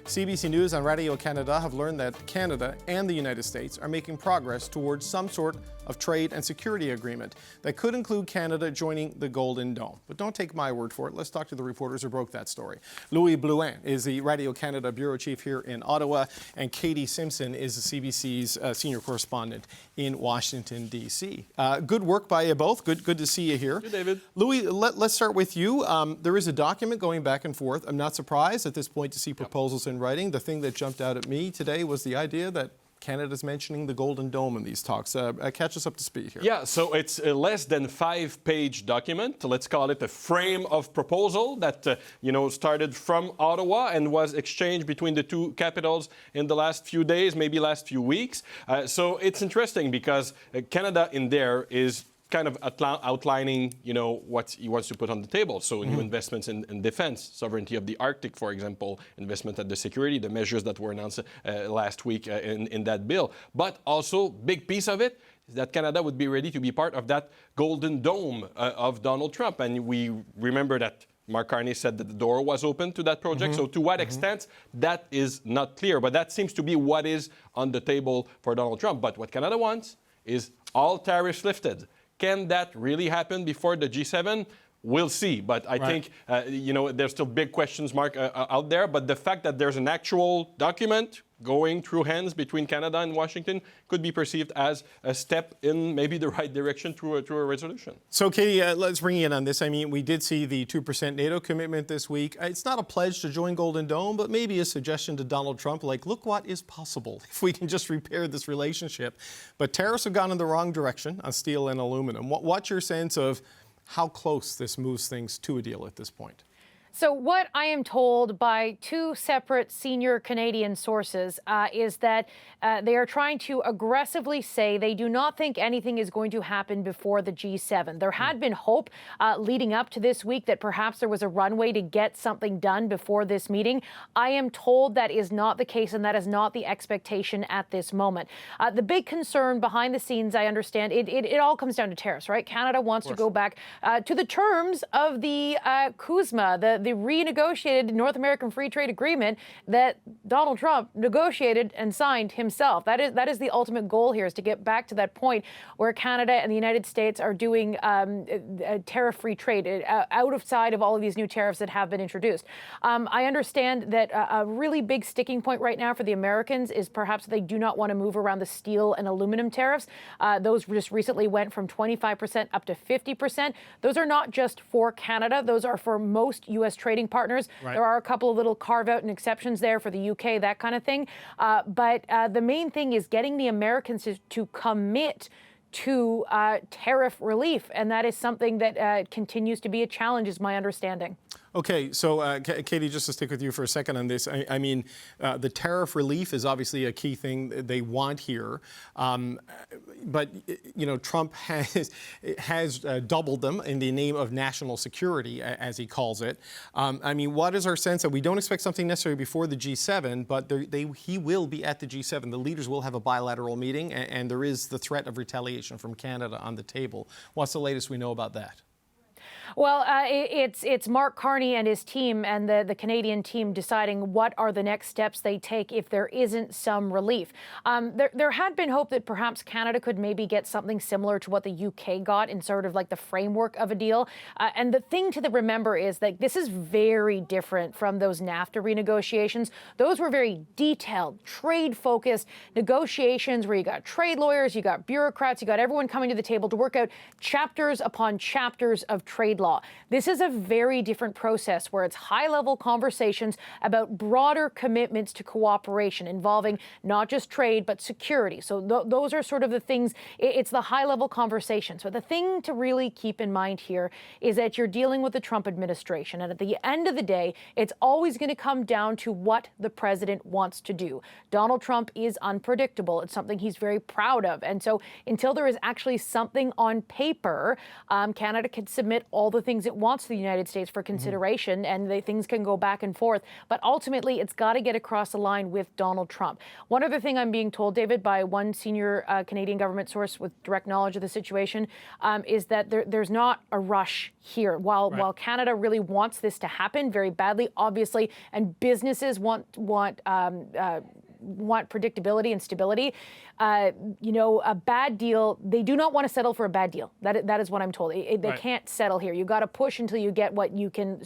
CBC News and Radio Canada have learned that Canada and the United States are making progress towards some sort of trade and security agreement that could include Canada joining the Golden Dome. But don't take my word for it. Let's talk to the reporters who broke that story. Blouin is the Radio Canada bureau chief here in Ottawa, and Katie Simpson is the CBC's senior correspondent in Washington, D.C. Good work by you both. Good to see you here. Good, David. Louis, let's start with you. There is a document going back and forth. I'm not surprised at this point to see proposals in writing. The thing that jumped out at me today was the idea that Canada's mentioning the Golden Dome in these talks. Catch us up to speed here. Yeah, so it's a less than 5-page document. Let's call it a frame of proposal that, started from Ottawa and was exchanged between the two capitals in the last few days, maybe last few weeks. So it's interesting because Canada in there is kind of outlining, what he wants to put on the table. So new investments in defense, sovereignty of the Arctic, for example, investment at the security, the measures that were announced last week in that bill. But also, big piece of it is that Canada would be ready to be part of that Golden Dome of Donald Trump. And we remember that Mark Carney said that the door was open to that project. So to what extent, that is not clear. But that seems to be what is on the table for Donald Trump. But what Canada wants is all tariffs lifted. Can that really happen before the G7? We'll see. But I think, there's still big questions mark out there. But the fact that there's an actual document going through hands between Canada and Washington could be perceived as a step in maybe the right direction through a resolution. So, Katie, let's bring you in on this. I mean, we did see the 2% NATO commitment this week. It's not a pledge to join Golden Dome, but maybe a suggestion to Donald Trump, like, look what is possible if we can just repair this relationship. But tariffs have gone in the wrong direction on steel and aluminum. What's your sense of how close this moves things to a deal at this point? So what I am told by two separate senior Canadian sources is that they are trying to aggressively say they do not think anything is going to happen before the G7. There had been hope leading up to this week that perhaps there was a runway to get something done before this meeting. I am told that is not the case, and that is not the expectation at this moment. The big concern behind the scenes, I understand, it all comes down to tariffs, right? Canada wants to go back to the terms of the CUSMA, the renegotiated North American Free Trade Agreement that Donald Trump negotiated and signed himself. That is the ultimate goal here, is to get back to that point where Canada and the United States are doing tariff-free trade outside of all of these new tariffs that have been introduced. I understand that a really big sticking point right now for the Americans is perhaps they do not want to move around the steel and aluminum tariffs. Those just recently went from 25% up to 50%. Those are not just for Canada. Those are for most U.S. trading partners. There are a couple of little carve-out and exceptions there for the UK, that kind of thing. But the main thing is getting the Americans to commit to tariff relief. And that is something that continues to be a challenge, is my understanding. Okay, so Katie, just to stick with you for a second on this, I mean, the tariff relief is obviously a key thing they want here, but Trump has doubled them in the name of national security, as he calls it. I mean, what is our sense that we don't expect something necessarily before the G7, but he will be at the G7. The leaders will have a bilateral meeting, and there is the threat of retaliation from Canada on the table. What's the latest we know about that? Well, it's Mark Carney and his team and the Canadian team deciding what are the next steps they take if there isn't some relief. There had been hope that perhaps Canada could maybe get something similar to what the UK got in sort of like the framework of a deal. And the thing to remember is that this is very different from those NAFTA renegotiations. Those were very detailed, trade-focused negotiations where you got trade lawyers, you got bureaucrats, you got everyone coming to the table to work out chapters upon chapters of trade law. This is a very different process where it's high-level conversations about broader commitments to cooperation involving not just trade, but security. So those are sort of the things, it's the high-level conversations. But the thing to really keep in mind here is that you're dealing with the Trump administration. And at the end of the day, it's always going to come down to what the president wants to do. Donald Trump is unpredictable. It's something he's very proud of. And so until there is actually something on paper, Canada can submit all all the things it wants to the United States for consideration, and things can go back and forth. But ultimately, it's got to get across the line with Donald Trump. One other thing I'm being told, David, by one senior Canadian government source with direct knowledge of the situation, is that there's not a rush here. While Canada really wants this to happen very badly, obviously, and businesses want predictability and stability. A bad deal, they do not want to settle for a bad deal. That is what I'm told. They can't settle here. You got to push until you get what you can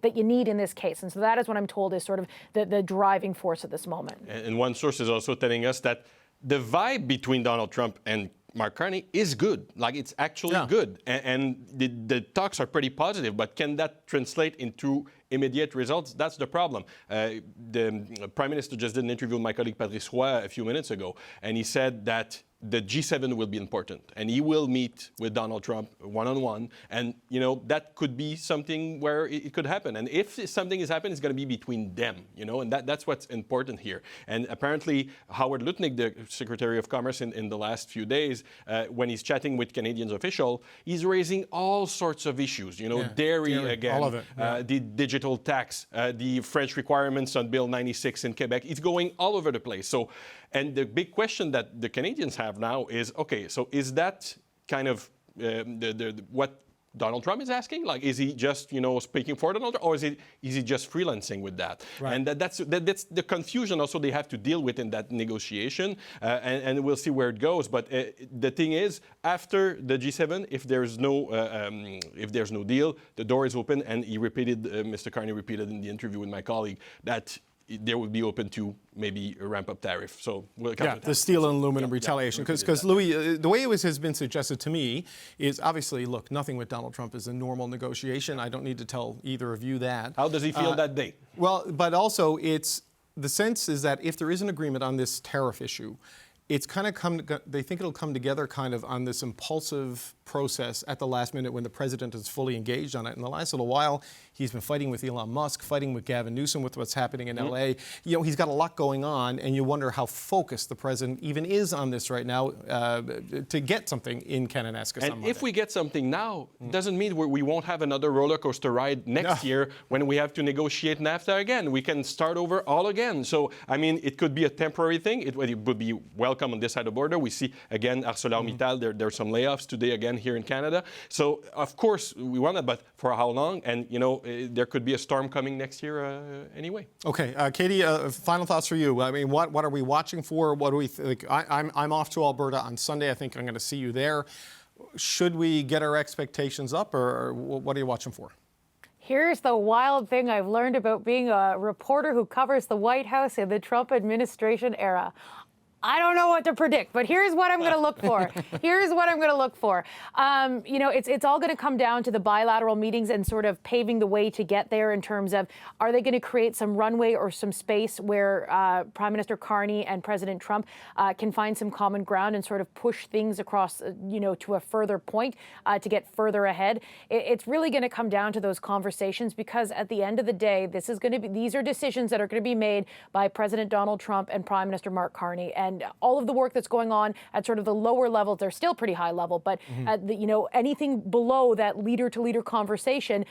that you need in this case. And so that is what I'm told is sort of the driving force at this moment. And one source is also telling us that the vibe between Donald Trump and Mark Carney is good. Like, it's actually good. And the talks are pretty positive, but can that translate into immediate results? That's the problem. The Prime Minister just did an interview with my colleague Patrice Roy a few minutes ago, and he said that the G7 will be important, and he will meet with Donald Trump one-on-one, and that could be something where it could happen. And if something is happening, it's going to be between them, and that's what's important here. And apparently, Howard Lutnick, the Secretary of Commerce, in the last few days, when he's chatting with Canadian officials, he's raising all sorts of issues. Dairy again, all of it, the digital tax, the French requirements on Bill 96 in Quebec. It's going all over the place. So. And the big question that the Canadians have now is, okay, so is that kind of what Donald Trump is asking? Like, is he just, speaking for Donald Trump, or is he just freelancing with that? Right. And that's the confusion also they have to deal with in that negotiation, and we'll see where it goes. But the thing is, after the G7, if there's no deal, the door is open, and Mr. Carney repeated in the interview with my colleague that they would be open to maybe a ramp-up tariff. So we'll the steel and aluminum retaliation. Because Louis, the way it has been suggested to me is obviously, look, nothing with Donald Trump is a normal negotiation. I don't need to tell either of you that. How does he feel that day? Well, but also the sense is that if there is an agreement on this tariff issue, it's kind of they think it'll come together kind of on this impulsive process at the last minute when the president is fully engaged on it. In the last little while, he's been fighting with Elon Musk, fighting with Gavin Newsom with what's happening in LA. He's got a lot going on, and you wonder how focused the president even is on this right now to get something in Kananaskis on Monday. If we get something now, doesn't mean we won't have another roller coaster ride next year when we have to negotiate NAFTA again. We can start over all again. So, I mean, it could be a temporary thing. It would be welcome on this side of the border. We see, again, ArcelorMittal, there are some layoffs today again here in Canada. So, of course, we want that, but for how long? And, there could be a storm coming next year anyway. Okay, Katie, final thoughts for you. I mean, what are we watching for? What do we think? I'm off to Alberta on Sunday. I think I'm going to see you there. Should we get our expectations up, or what are you watching for? Here's the wild thing I've learned about being a reporter who covers the White House in the Trump administration era. I don't know what to predict, but here's what I'm going to look for. It's all going to come down to the bilateral meetings and sort of paving the way to get there in terms of, are they going to create some runway or some space where Prime Minister Carney and President Trump can find some common ground and sort of push things across, to a further point to get further ahead. It's really going to come down to those conversations, because at the end of the day, these are decisions that are going to be made by President Donald Trump and Prime Minister Mark Carney. And all of the work that's going on at sort of the lower levels, they're still pretty high level, but anything below that leader-to-leader conversation,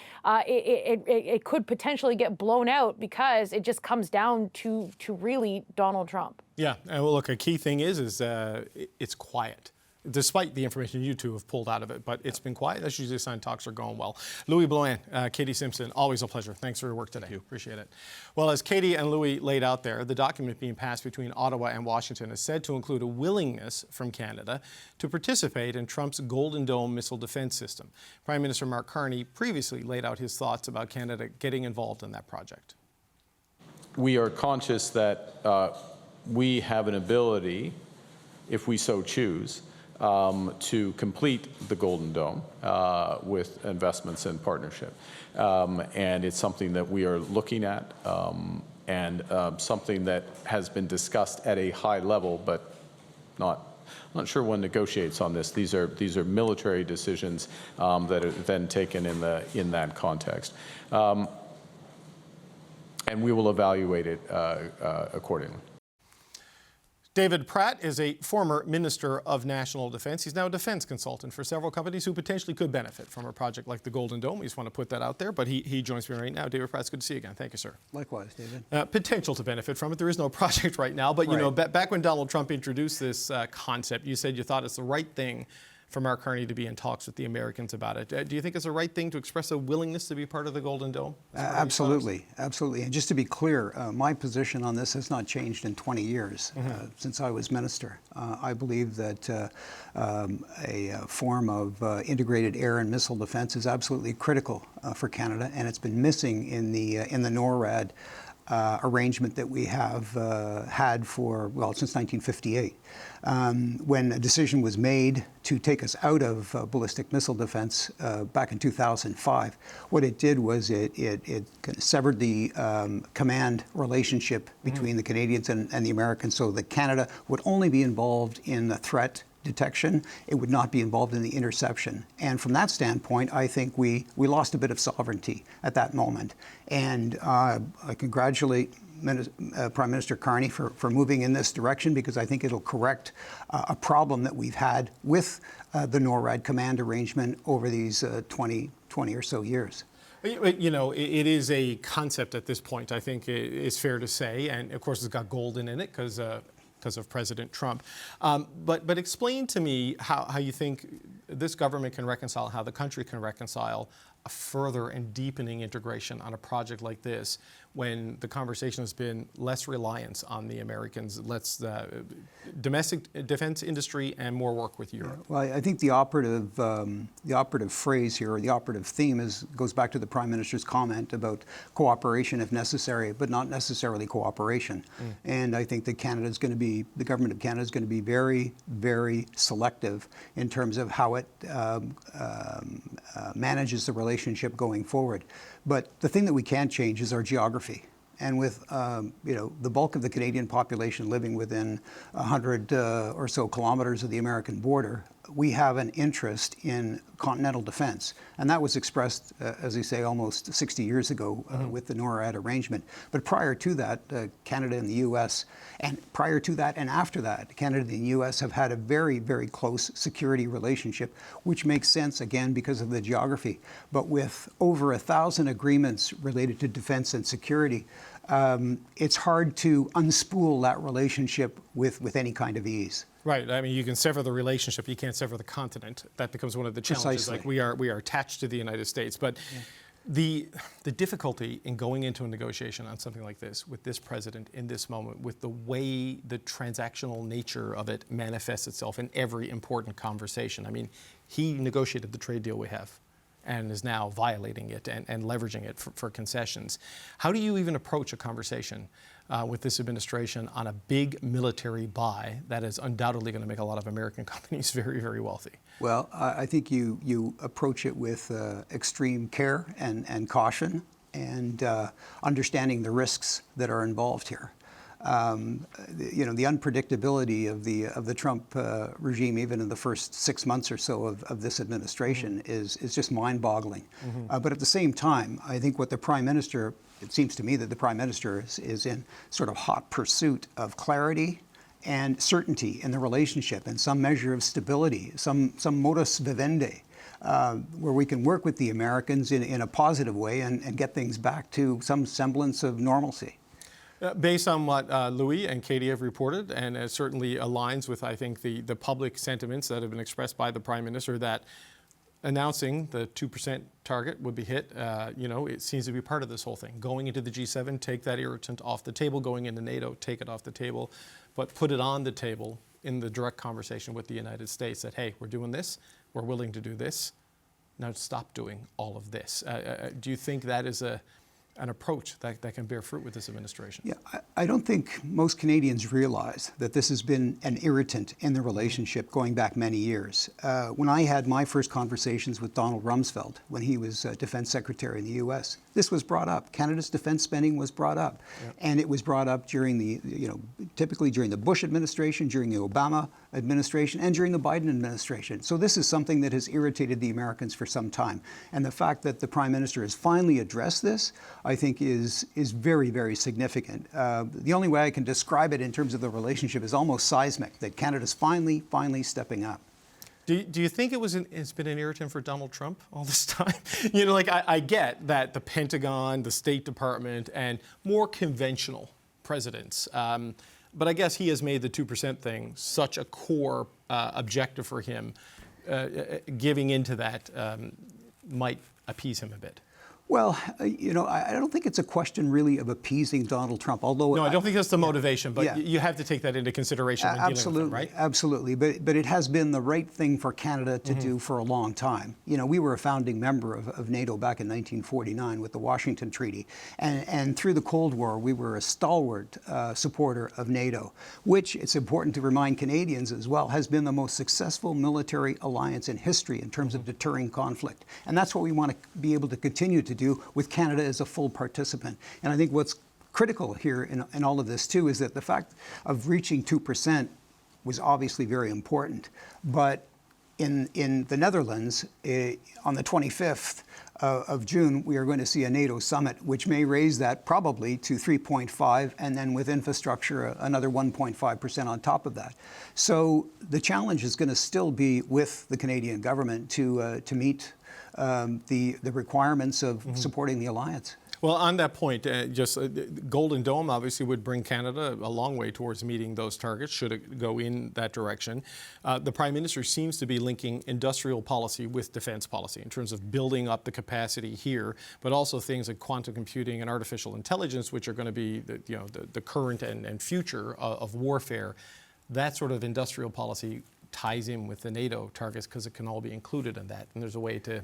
it could potentially get blown out, because it just comes down to really Donald Trump. Yeah, and well, look, a key thing is it's quiet, despite the information you two have pulled out of it. But it's been quiet. That's usually a sign talks are going well. Louis Blouin, Katie Simpson, always a pleasure. Thanks for your work today. Appreciate it. Well, as Katie and Louis laid out there, the document being passed between Ottawa and Washington is said to include a willingness from Canada to participate in Trump's Golden Dome missile defense system. Prime Minister Mark Carney previously laid out his thoughts about Canada getting involved in that project. We are conscious that we have an ability, if we so choose, to complete the Golden Dome with investments and partnership. And it's something that we are looking at, and something that has been discussed at a high level, but I'm not sure one negotiates on this. These are military decisions that are then taken in that context. And we will evaluate it accordingly. David Pratt is a former Minister of National Defense. He's now a defense consultant for several companies who potentially could benefit from a project like the Golden Dome. We just want to put that out there, but he joins me right now. David Pratt, it's good to see you again. Thank you, sir. Likewise, David. Potential to benefit from it. There is no project right now, but you know, back when Donald Trump introduced this concept, you said you thought it's the right thing for Mark Carney to be in talks with the Americans about it. Do you think it's the right thing to express a willingness to be part of the Golden Dome? Absolutely, absolutely. And just to be clear, my position on this has not changed in 20 years since I was minister. I believe that a form of integrated air and missile defense is absolutely critical for Canada, and it's been missing in the NORAD arrangement that we have had for, well, since 1958. When a decision was made to take us out of ballistic missile defense back in 2005, what it did was it severed the command relationship between the Canadians and the Americans, so that Canada would only be involved in the threat detection. It would not be involved in the interception. And from that standpoint, I think we lost a bit of sovereignty at that moment. And I congratulate Prime Minister Carney for moving in this direction, because I think it'll correct a problem that we've had with the NORAD command arrangement over these 20 or so years. You know, it is a concept at this point, I think it's fair to say. And of course, it's got golden in it because of President Trump. But explain to me how you think this government can reconcile, how the country can reconcile a further and deepening integration on a project like this, when the conversation has been less reliance on the Americans, less domestic defense industry and more work with Europe. Well, I think the operative phrase here, or the operative theme, goes back to the Prime Minister's comment about cooperation if necessary, but not necessarily cooperation. And I think that the government of Canada is going to be very, very selective in terms of how it manages the relationship going forward. But the thing that we can't change is our geography. And with the bulk of the Canadian population living within 100 or so kilometers of the American border, we have an interest in continental defense. And that was expressed, as you say, almost 60 years ago with the NORAD arrangement. But prior to that, Canada and the U.S., and prior to that and after that, Canada and the U.S. have had a very, very close security relationship, which makes sense, again, because of the geography. But with over 1,000 agreements related to defense and security, it's hard to unspool that relationship with any kind of ease. Right. I mean, you can sever the relationship. You can't sever the continent. That becomes one of the challenges. Precisely. Like we are attached to the United States. But the difficulty in going into a negotiation on something like this with this president in this moment, with the way the transactional nature of it manifests itself in every important conversation. I mean, he negotiated the trade deal we have and is now violating it and leveraging it for concessions. How do you even approach a conversation with this administration on a big military buy that is undoubtedly going to make a lot of American companies very, very wealthy? Well, I think you approach it with extreme care and caution, and understanding the risks that are involved here. The unpredictability of the Trump regime, even in the first 6 months or so of this administration, is just mind-boggling. But at the same time, I think what the Prime Minister, it seems to me that the Prime Minister is in sort of hot pursuit of clarity and certainty in the relationship, and some measure of stability, some modus vivendi, where we can work with the Americans in a positive way and get things back to some semblance of normalcy. Based on what Louis and Katie have reported, and it certainly aligns with, I think, the public sentiments that have been expressed by the Prime Minister, that announcing the 2% target would be hit, it seems to be part of this whole thing. Going into the G7, take that irritant off the table. Going into NATO, take it off the table. But put it on the table in the direct conversation with the United States that, hey, we're doing this, we're willing to do this, now stop doing all of this. Do you think that is an approach that can bear fruit with this administration? Yeah, I don't think most Canadians realize that this has been an irritant in the relationship going back many years. When I had my first conversations with Donald Rumsfeld, when he was Defense Secretary in the U.S., this was brought up. Canada's defense spending was brought up. Yep. And it was brought up during typically during the Bush administration, during the Obama administration, and during the Biden administration. So this is something that has irritated the Americans for some time. And the fact that the Prime Minister has finally addressed this, I think is very, very significant. The only way I can describe it in terms of the relationship is almost seismic, that Canada's finally stepping up. Do you think it's been an irritant for Donald Trump all this time? You know, like I get that the Pentagon, the State Department, and more conventional presidents, but I guess he has made the 2% thing such a core objective for him. Giving into that might appease him a bit. Well, you know, I don't think it's a question really of appeasing Donald Trump, although... No, I don't think that's the motivation, but yeah. You have to take that into consideration when dealing with it, right? Absolutely. But it has been the right thing for Canada to do for a long time. You know, we were a founding member of NATO back in 1949 with the Washington Treaty. And through the Cold War, we were a stalwart supporter of NATO, which, it's important to remind Canadians as well, has been the most successful military alliance in history in terms of deterring conflict. And that's what we want to be able to continue to do with Canada as a full participant. And I think what's critical here in all of this too is that the fact of reaching 2% was obviously very important. But in the Netherlands, on the 25th of June, we are going to see a NATO summit, which may raise that probably to 3.5, and then with infrastructure, another 1.5% on top of that. So the challenge is going to still be with the Canadian government to meet the requirements of supporting the alliance. Well, on that point, Golden Dome obviously would bring Canada a long way towards meeting those targets, should it go in that direction. The Prime Minister seems to be linking industrial policy with defense policy in terms of building up the capacity here, but also things like quantum computing and artificial intelligence, which are going to be the current and future of warfare. That sort of industrial policy ties in with the NATO targets because it can all be included in that, and there's a way to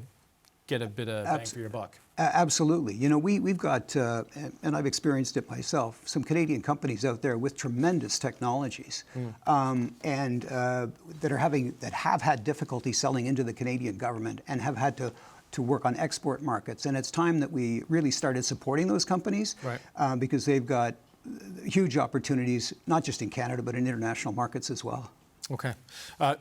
get a bit of bang for your buck. Absolutely. You know, we've got, and I've experienced it myself, some Canadian companies out there with tremendous technologies, and that have had difficulty selling into the Canadian government and have had to work on export markets. And it's time that we really started supporting those companies, right. Because they've got huge opportunities, not just in Canada, but in international markets as well. Okay.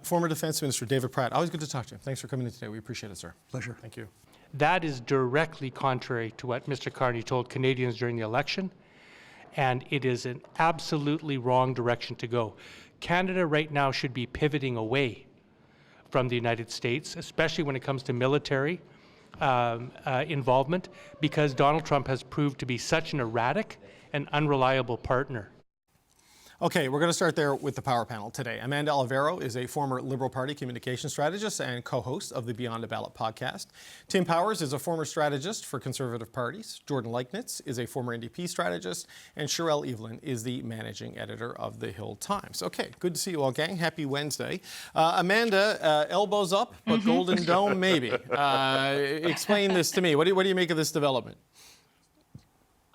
Former Defense Minister David Pratt, always good to talk to you. Thanks for coming in today. We appreciate it, sir. Pleasure. Thank you. That is directly contrary to what Mr. Carney told Canadians during the election, and it is an absolutely wrong direction to go. Canada right now should be pivoting away from the United States, especially when it comes to military involvement, because Donald Trump has proved to be such an erratic and unreliable partner. Okay, we're going to start there with the Power Panel today. Amanda Olivero is a former Liberal Party communication strategist and co-host of the Beyond the Ballot podcast. Tim Powers is a former strategist for Conservative parties. Jordan Leichnitz is a former NDP strategist. And Sherelle Evelyn is the managing editor of The Hill Times. Okay, good to see you all, gang. Happy Wednesday. Amanda, elbows up, but Golden Dome, maybe. Explain this to me. What do you make of this development?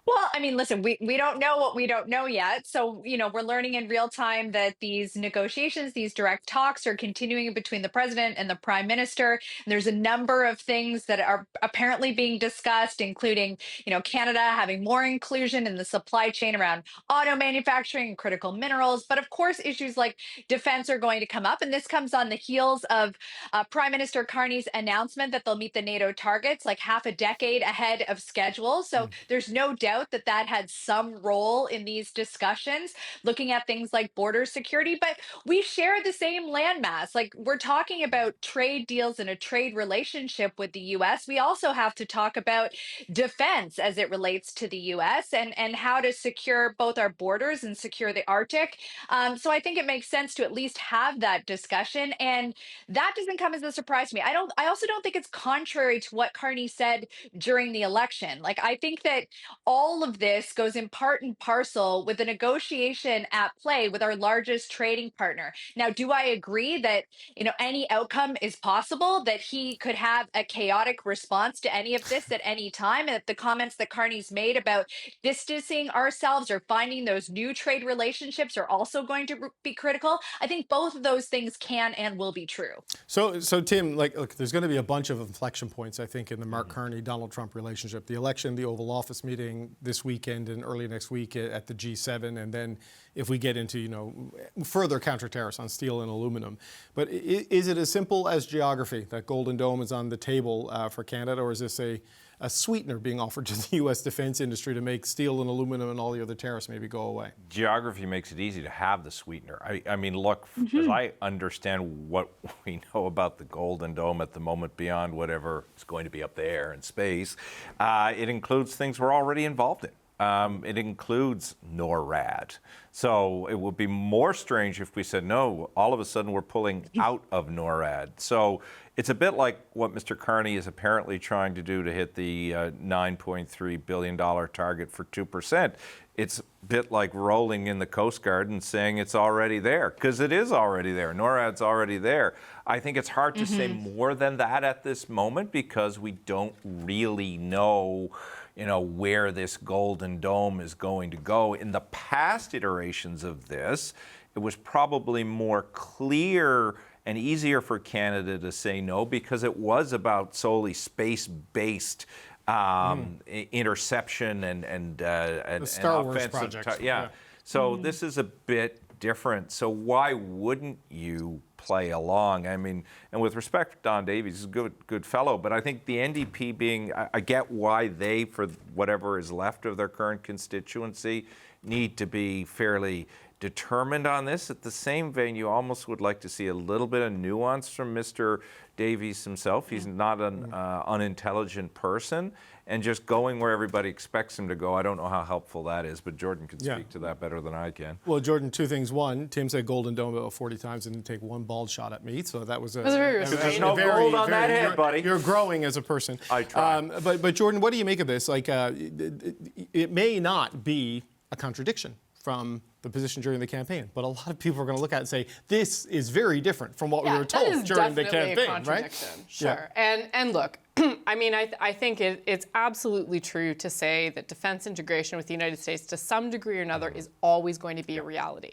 Well, I mean, listen, we don't know what we don't know yet. So, you know, we're learning in real time that these negotiations, these direct talks are continuing between the president and the prime minister. And there's a number of things that are apparently being discussed, including, you know, Canada having more inclusion in the supply chain around auto manufacturing and critical minerals. But of course, issues like defense are going to come up. And this comes on the heels of Prime Minister Carney's announcement that they'll meet the NATO targets like half a decade ahead of schedule. So there's no doubt that had some role in these discussions, looking at things like border security. But we share the same landmass. Like, we're talking about trade deals and a trade relationship with the U.S. We also have to talk about defense as it relates to the U.S. and how to secure both our borders and secure the Arctic. So I think it makes sense to at least have that discussion. And that doesn't come as a surprise to me. I also don't think it's contrary to what Carney said during the election. Like, I think that all of this goes in part and parcel with a negotiation at play with our largest trading partner. Now, do I agree that, you know, any outcome is possible, that he could have a chaotic response to any of this at any time, and that the comments that Carney's made about distancing ourselves or finding those new trade relationships are also going to be critical? I think both of those things can and will be true. So Tim, look, there's going to be a bunch of inflection points, I think, in the Mark Carney-Donald Trump relationship. The election, the Oval Office meeting this weekend and early next week at the G7, and then if we get into, you know, further counter tariffs on steel and aluminum. But is it as simple as geography, that Golden Dome is on the table for Canada, or is this a a sweetener being offered to the U.S. defense industry to make steel and aluminum and all the other tariffs maybe go away. Geography makes it easy to have the sweetener. I mean, look, as I understand what we know about the Golden Dome at the moment, beyond whatever is going to be up there in space, it includes things we're already involved in. It includes NORAD. So it would be more strange if we said, no, all of a sudden we're pulling out of NORAD. So it's a bit like what Mr. Carney is apparently trying to do to hit the $9.3 billion target for 2%. It's a bit like rolling in the Coast Guard and saying it's already there, because it is already there. NORAD's already there. I think it's hard to say more than that at this moment, because we don't really know where this Golden Dome is going to go. In the past iterations of this, it was probably more clear and easier for Canada to say no, because it was about solely space-based interception and The Star Wars offensive. project. So this is a bit different. So why wouldn't you play along? I mean, and with respect to Don Davies, he's a good fellow, but I think the NDP being, I get why they, for whatever is left of their current constituency, need to be fairly determined on this. At the same vein, you almost would like to see a little bit of nuance from Mr. Davies himself. He's not an unintelligent person, and just going where everybody expects him to go, I don't know how helpful that is, but Jordan can speak to that better than I can. Well, Jordan, two things. One, Tim said Golden Dome about 40 times and didn't take one bald shot at me, so that was a very There's no gold on that head, buddy. You're growing as a person. I try. But Jordan, what do you make of this? Like, it may not be a contradiction from the position during the campaign, but a lot of people are going to look at it and say, this is very different from what we were told during the campaign, right? Sure. And look, I mean, I think it's absolutely true to say that defense integration with the United States to some degree or another is always going to be a reality.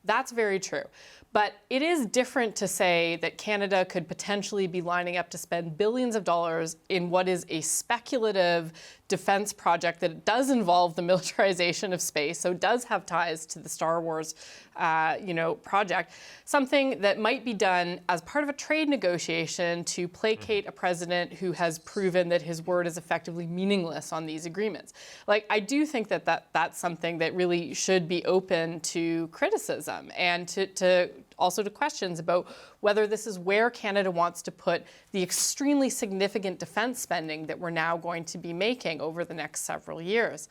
That's very true. But it is different to say that Canada could potentially be lining up to spend billions of dollars in what is a speculative defense project that does involve the militarization of space, so does have ties to the Star Wars, project, something that might be done as part of a trade negotiation to placate a president who has proven that his word is effectively meaningless on these agreements. Like, I do think that's something that really should be open to criticism and to also to questions about whether this is where Canada wants to put the extremely significant defense spending that we're now going to be making over the next several years.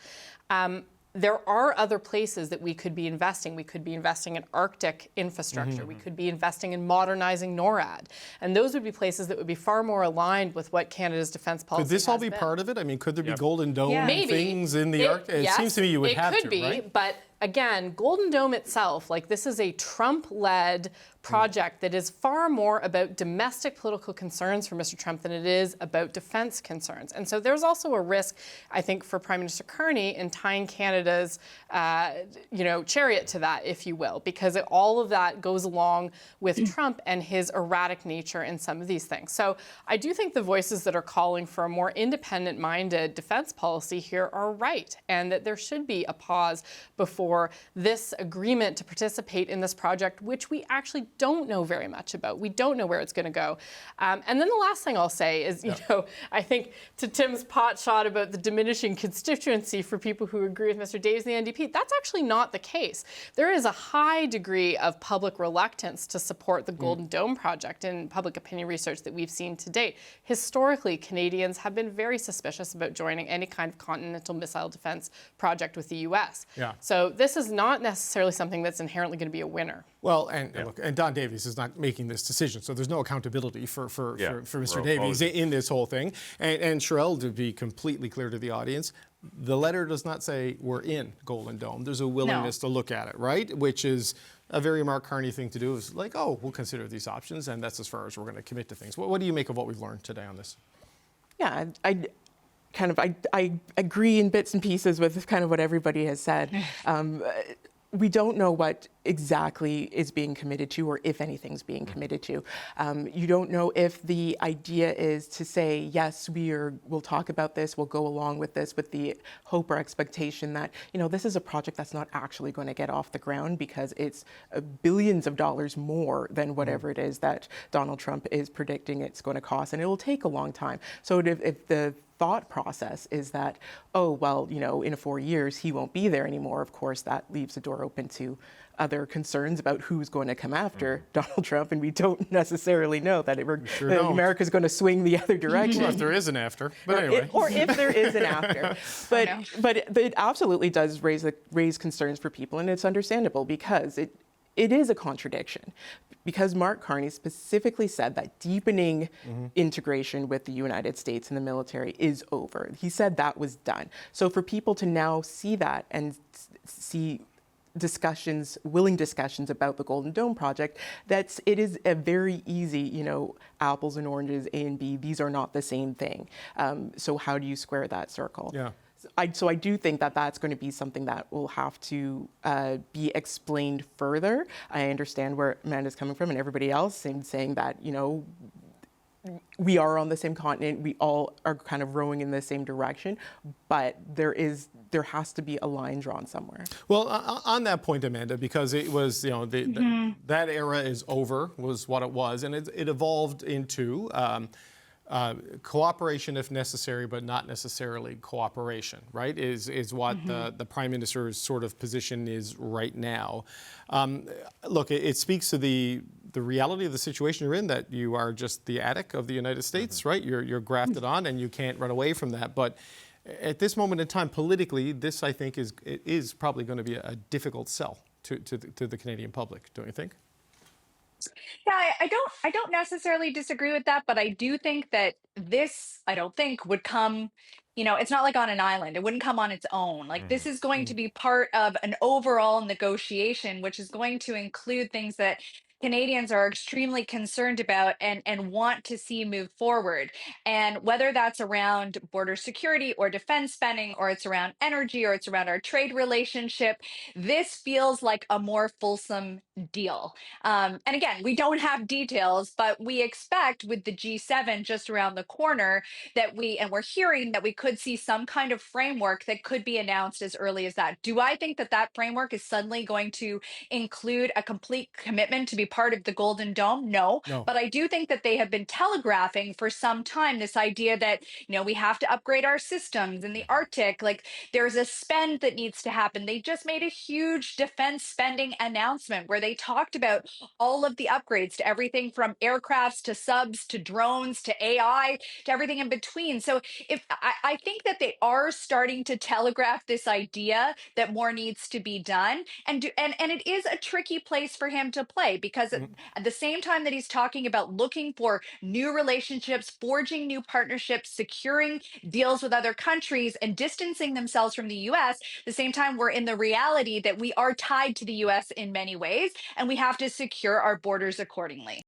There are other places that we could be investing. We could be investing in Arctic infrastructure. We could be investing in modernizing NORAD. And those would be places that would be far more aligned with what Canada's defense policy has been. Could this all be part of it? I mean, could there be Golden Dome things in the Arctic? It seems to me you would have to, It could be, right? but again, Golden Dome itself, like, this is a Trump-led project that is far more about domestic political concerns for Mr. Trump than it is about defense concerns. And so there's also a risk, I think, for Prime Minister Carney in tying Canada's, chariot to that, if you will, because all of that goes along with Trump and his erratic nature in some of these things. So I do think the voices that are calling for a more independent-minded defense policy here are right, and that there should be a pause before this agreement to participate in this project, which we actually don't know very much about. We don't know where it's going to go. And then the last thing I'll say is, I think to Tim's pot shot about the diminishing constituency for people who agree with Mr. Davies and the NDP, that's actually not the case. There is a high degree of public reluctance to support the Golden Dome project in public opinion research that we've seen to date. Historically, Canadians have been very suspicious about joining any kind of continental missile defense project with the U.S. So this is not necessarily something that's inherently going to be a winner. Well, and look, and Don Davies is not making this decision, so there's no accountability for Mr. Davies in this whole thing. And Sherelle, to be completely clear to the audience, the letter does not say we're in Golden Dome. There's a willingness to look at it, right? Which is a very Mark Carney thing to do, is like, oh, we'll consider these options, and that's as far as we're going to commit to things. What do you make of what we've learned today on this? Yeah, I agree in bits and pieces with kind of what everybody has said. We don't know what exactly is being committed to, or if anything's being committed to. You don't know if the idea is to say, yes, we'll talk about this, we'll go along with this, with the hope or expectation that, this is a project that's not actually going to get off the ground because it's billions of dollars more than whatever it is that Donald Trump is predicting it's going to cost, and it will take a long time. So if the thought process is that, oh, well, you know, in 4 years, he won't be there anymore. Of course, that leaves the door open to other concerns about who's going to come after Donald Trump, and we don't necessarily know that America's going to swing the other direction. Well, if there is an after, but anyway. Or if there is an after. But it absolutely does raise concerns for people, and it's understandable because it is a contradiction. Because Mark Carney specifically said that deepening integration with the United States and the military is over. He said that was done. So for people to now see that and see willing discussions about the Golden Dome project, it is a very easy, you know, apples and oranges, A and B, these are not the same thing. So how do you square that circle? Yeah. So I do think that that's going to be something that will have to be explained further. I understand where Amanda's coming from and everybody else in saying that, you know, we are on the same continent, we all are kind of rowing in the same direction, but there has to be a line drawn somewhere. Well, on that point, Amanda, because it was, you know, that era is over, was what it was, and it evolved into cooperation if necessary, but not necessarily cooperation, right, is what the Prime Minister's sort of position is right now. Look, it speaks to the reality of the situation you're in, that you are just the attic of the United States, right? You're grafted on and you can't run away from that. But at this moment in time, politically, this, I think, is probably going to be a difficult sell to the Canadian public, don't you think? Yeah, I don't necessarily disagree with that, but I do think that this, I don't think, would come, you know, it's not like on an island. It wouldn't come on its own. Like, this is going to be part of an overall negotiation, which is going to include things that Canadians are extremely concerned about and want to see move forward. And whether that's around border security or defense spending, or it's around energy, or it's around our trade relationship, this feels like a more fulsome deal. And again, we don't have details, but we expect with the G7 just around the corner that we're hearing that we could see some kind of framework that could be announced as early as that. Do I think that framework is suddenly going to include a complete commitment to be part of the Golden Dome? No. But I do think that they have been telegraphing for some time this idea that, you know, we have to upgrade our systems in the Arctic. Like, there's a spend that needs to happen. They just made a huge defense spending announcement where they talked about all of the upgrades to everything from aircrafts to subs to drones to AI to everything in between. So I think that they are starting to telegraph this idea that more needs to be done, and it is a tricky place for him to play, because at the same time that he's talking about looking for new relationships, forging new partnerships, securing deals with other countries, and distancing themselves from the US, at the same time we're in the reality that we are tied to the US in many ways, and we have to secure our borders accordingly.